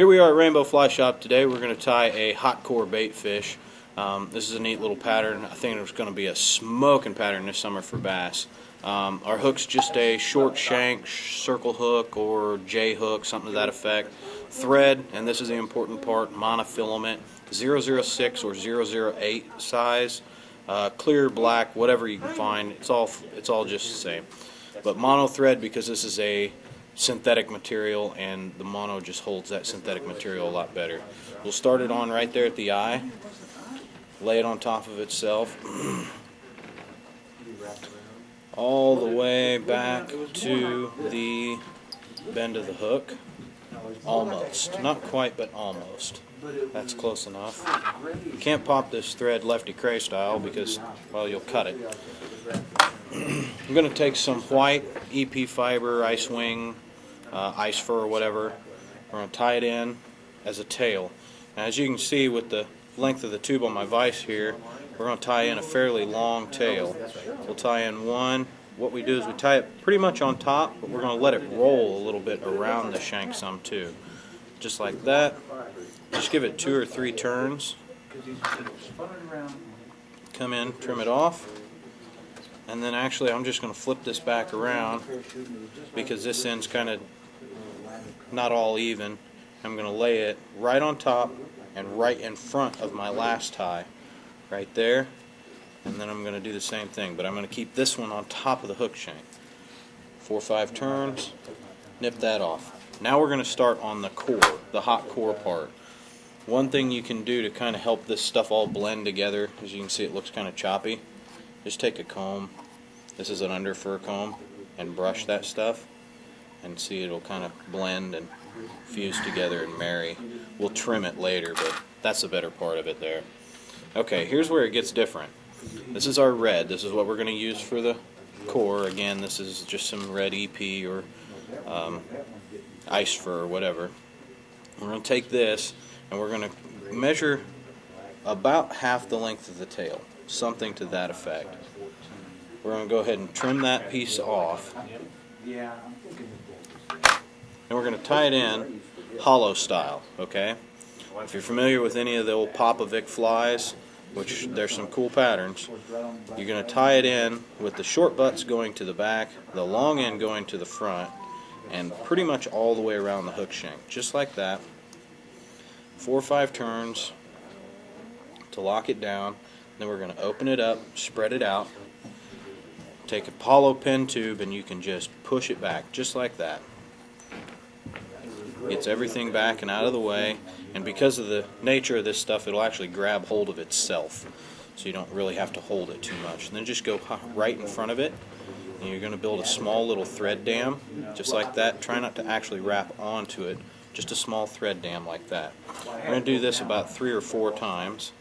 Here we are at Rainbow Fly Shop today. We're going to tie a hot core bait fish. This is a neat little pattern. I think it's going to be a smoking pattern this summer for bass. Our hook's just a short shank circle hook or J hook, something to that effect. Thread, and this is the important part, monofilament, 006 or 008 size. Clear, black, whatever you can find. It's all just the same. But mono thread, because this is a synthetic material, and the mono just holds that synthetic material a lot better. We'll start it on right there at the eye, lay it on top of itself, all the way back to the bend of the hook. Almost. Not quite, but almost. That's close enough. You can't pop this thread lefty cray style because, well, you'll cut it. I'm going to take some white EP fiber, ice wing, ice fur, or whatever. We're going to tie it in as a tail. Now, as you can see with the length of the tube on my vise here, we're going to tie in a fairly long tail. We'll tie in one. What we do is we tie it pretty much on top, but we're going to let it roll a little bit around the shank some too. Just like that. Just give it 2 or 3 turns. Come in, trim it off. And then actually I'm just going to flip this back around because this end's kind of not all even. I'm going to lay it right on top and right in front of my last tie. Right there. And then I'm going to do the same thing, but I'm going to keep this one on top of the hook shank. 4 or 5 turns, nip that off. Now we're going to start on the core, the hot core part. One thing you can do to kind of help this stuff all blend together, as you can see it looks kind of choppy, just take a comb, this is an under fur comb, and brush that stuff, and see it'll kind of blend and fuse together and marry. We'll trim it later, but that's the better part of it there. Okay, here's where it gets different. This is our red. This is what we're going to use for the core. Again, this is just some red EP or ice fur or whatever. We're going to take this and we're going to measure about half the length of the tail, something to that effect. We're going to go ahead and trim that piece off. And we're going to tie it in hollow style, okay? If you're familiar with any of the old Popovic flies, which there's some cool patterns, you're going to tie it in with the short butts going to the back, the long end going to the front, and pretty much all the way around the hook shank, just like that. 4 or 5 turns to lock it down. Then we're going to open it up, spread it out, take a Apollo pen tube, and you can just push it back, just like that. Gets everything back and out of the way, and because of the nature of this stuff, it'll actually grab hold of itself, so you don't really have to hold it too much. And then just go right in front of it, and you're going to build a small little thread dam, just like that. Try not to actually wrap onto it, just a small thread dam like that. We're going to do this about 3 or 4 times.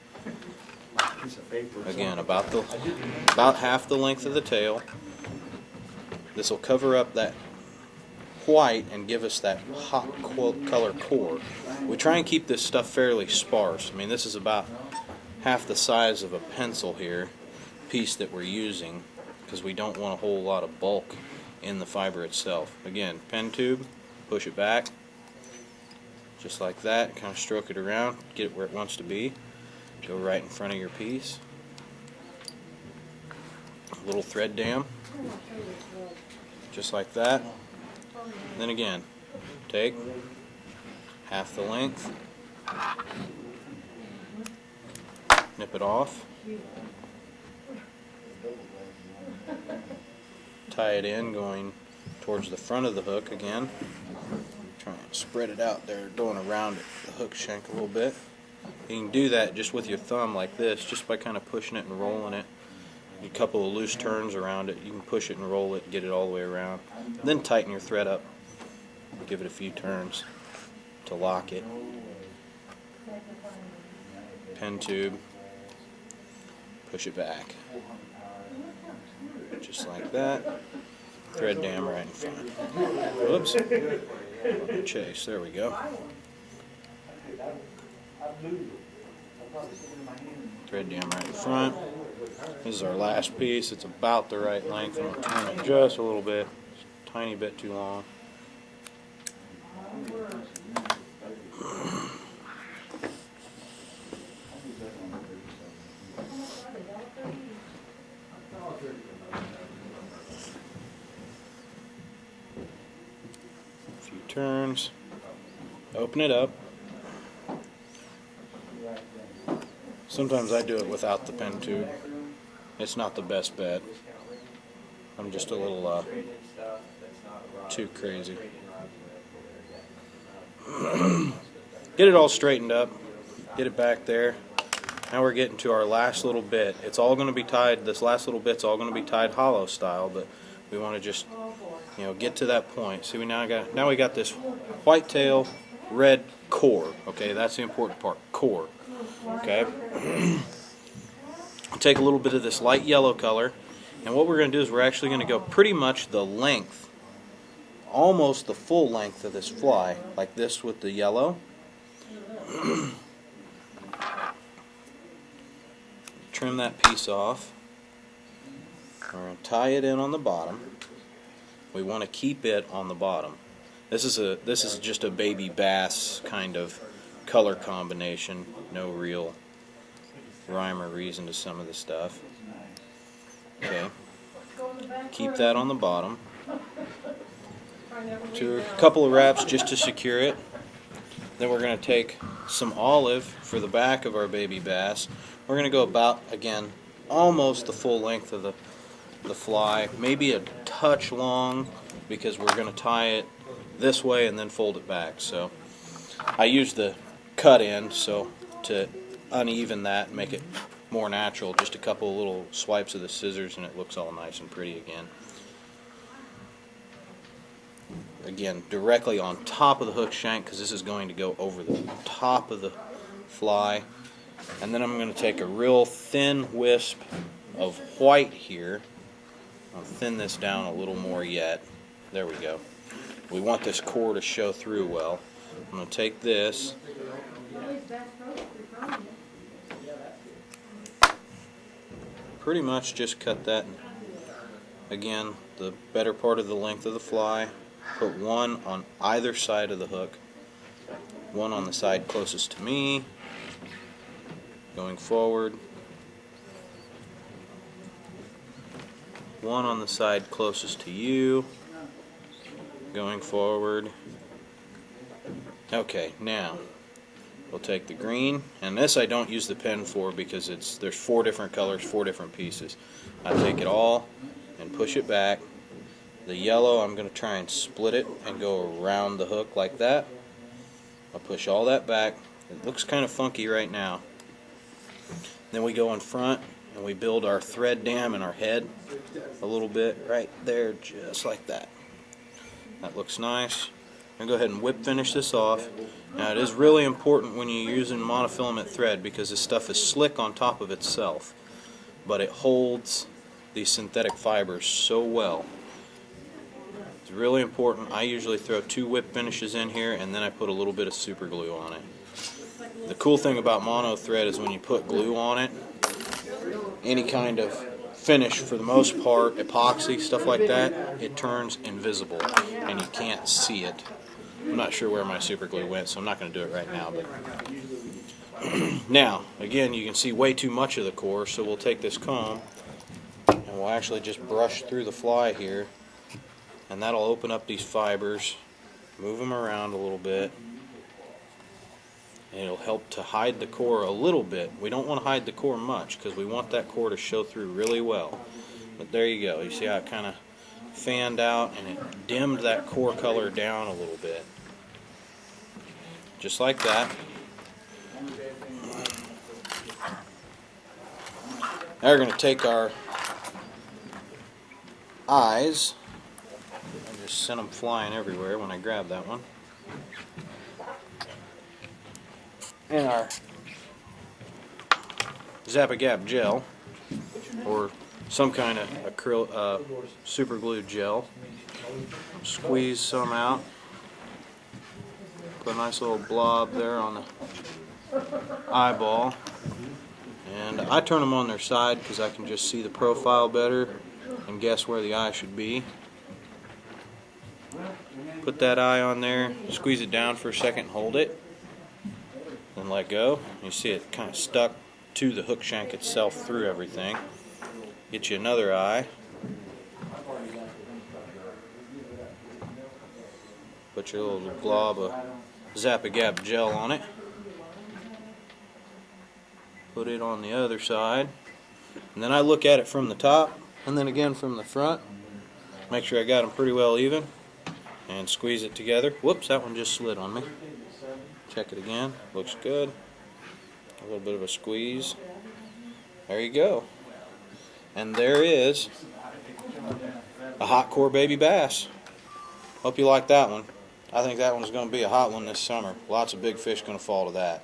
Again, about half the length of the tail. This will cover up that white and give us that hot color core. We try and keep this stuff fairly sparse. I mean, this is about half the size of a pencil here, piece that we're using, because we don't want a whole lot of bulk in the fiber itself. Again, pen tube, push it back, just like that, kind of stroke it around, get it where it wants to be, go right in front of your piece. A little thread dam, just like that. Then again, take half the length, nip it off, tie it in going towards the front of the hook again, try and spread it out there, going around it, the hook shank a little bit. You can do that just with your thumb like this, just by kind of pushing it and rolling it. A couple of loose turns around it, you can push it and roll it, get it all the way around. Then tighten your thread up. Give it a few turns to lock it. Pen tube, push it back. Just like that. Thread dam right in front. Whoops. Chase, there we go. Thread dam right in front. This is our last piece. It's about the right length. I'm going to turn it just a little bit, just a tiny bit too long. turns, open it up. Sometimes I do it without the pen tube. It's not the best bet. I'm just a little too crazy. Get it all straightened up, get it back there. Now we're getting to our last little bit. It's all going to be tied, this last little bit's all going to be tied hollow style, but we want to just, you know, get to that point. See, we now we got this white tail, red core. Okay, that's the important part, core. Okay. Take a little bit of this light yellow color, and what we're going to do is we're actually going to go pretty much the length, almost the full length of this fly, like this with the yellow. Trim that piece off. We're going to tie it in on the bottom. We want to keep it on the bottom. This is just a baby bass kind of color combination. No real rhyme or reason to some of the stuff. Okay. Keep that on the bottom. Do a couple of wraps just to secure it. Then we're going to take some olive for the back of our baby bass. We're going to go about, again, almost the full length of the fly, maybe a touch long, because we're going to tie it this way and then fold it back. So I use the cut end so to uneven that and make it more natural. Just a couple of little swipes of the scissors and it looks all nice and pretty again. Again, directly on top of the hook shank, because this is going to go over the top of the fly. And then I'm going to take a real thin wisp of white here. I'll thin this down a little more yet. There we go. We want this core to show through well. I'm going to take this, pretty much just cut that, again, the better part of the length of the fly. Put one on either side of the hook, one on the side closest to me, going forward, one on the side closest to you, going forward. Okay, now we'll take the green, and this I don't use the pen for because there's 4 different colors, 4 different pieces. I take it all and push it back. The yellow, I'm going to try and split it and go around the hook like that. I'll push all that back. It looks kind of funky right now. Then we go in front and we build our thread dam in our head a little bit right there, just like that. That looks nice. I'm going to go ahead and whip finish this off. Now it is really important when you're using monofilament thread because this stuff is slick on top of itself, but it holds these synthetic fibers so well. It's really important. I usually throw 2 whip finishes in here and then I put a little bit of super glue on it. The cool thing about mono thread is when you put glue on it, any kind of finish, for the most part, epoxy, stuff like that, it turns invisible and you can't see it. I'm not sure where my super glue went, so I'm not going to do it right now. But now, again, you can see way too much of the core, so we'll take this comb and we'll actually just brush through the fly here, and that'll open up these fibers, move them around a little bit, and it'll help to hide the core a little bit. We don't want to hide the core much because we want that core to show through really well. But there you go. You see how it kind of fanned out and it dimmed that core color down a little bit. Just like that. Now we're going to take our eyes. I just sent them flying everywhere when I grabbed that one. And our Zap-A-Gap gel, or some kind of acrylic super glue gel. Squeeze some out. Put a nice little blob there on the eyeball. And I turn them on their side because I can just see the profile better and guess where the eye should be. Put that eye on there, squeeze it down for a second, hold it, then let go. You see it kind of stuck to the hook shank itself through everything. Get you another eye. Put your little glob of Zap-A-Gap gel on it. Put it on the other side. And then I look at it from the top and then again from the front. Make sure I got them pretty well even. And squeeze it together. Whoops, that one just slid on me. Check it again. Looks good. A little bit of a squeeze. There you go. And there is a hot core baby bass. Hope you like that one. I think that one's going to be a hot one this summer. Lots of big fish going to fall to that.